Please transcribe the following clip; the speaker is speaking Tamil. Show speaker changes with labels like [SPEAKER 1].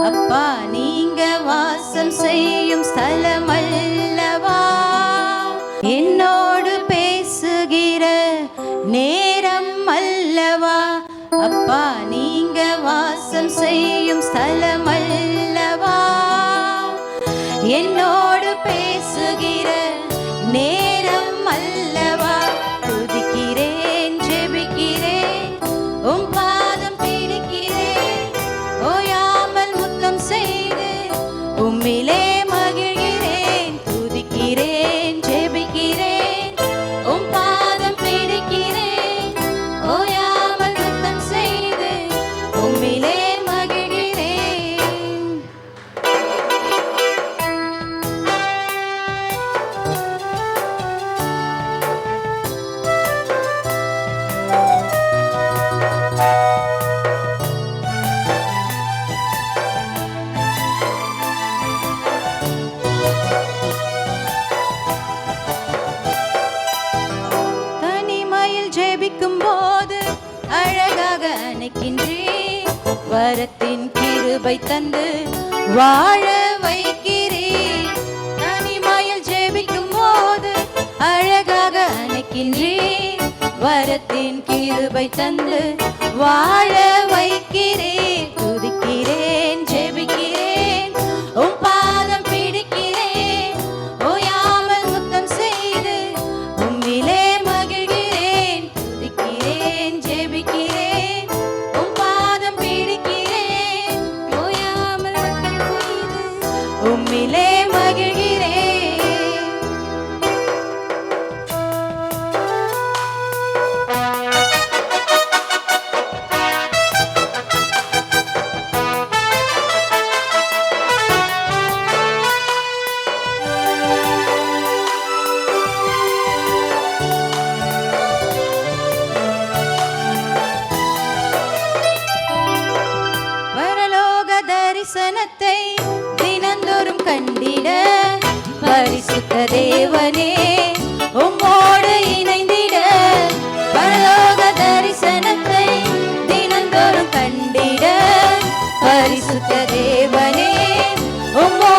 [SPEAKER 1] அப்பா நீங்க வாசம் செய்யும் ஸ்தலம் அல்லவா, என்னோடு பேசுகிற நேரம் அல்லவா. அப்பா நீங்க வாசம் செய்யும் ஸ்தலம் அல்லவா, என்னோடு பேசுகிற நேரம் அல்லவா. துதிக்கிறேன், ஜெபிக்கிறேன், உம் பாதம் பிடிக்கிறேன், ஓயாமல் முத்தம் செய்து உம்மிலே மகிழ்கிறேன். துதிக்கிறேன், ஜெபிக்கிறேன், உம் பாதம் பிடிக்கிறேன், ஓயாமல் முத்தம் செய்து உம்மிலே மகிழ்கிறேன். தனிமையில் ஜெபிக்கும் போது அழகாக அணைக்கின்றேன், வரத்தின் கிருபை தந்து வாழ வைக்கிறேன். தனிமையில் ஜெபிக்கும் போது அழகாக அணைக்கின்றேன், வரத்தின் கிருபை தந்து வாழ வைக்கிறேன். துதிக்கிறேன், ஜெபிக்கிறேன், உம் பாதம் பிடிக்கிறேன், ஓயாமல் முத்தம் செய்து உம்மிலே மகிழ்கிறேன். துதிக்கிறேன், ஜெபிக்கிறேன், உம் பாதம் பிடிக்கிறேன், ஓயாமல் முத்தம் செய்து உம்மிலே மகிழ்கிறேன். பரலோக தரிசனத்தை தினந்தோறும் கண்டிட, பரிசுத்த தேவனே உம்மோடு இணைந்திட. பரலோக தரிசனத்தை தினந்தோறும் கண்டிட, பரிசுத்த தேவனே உம்மோடு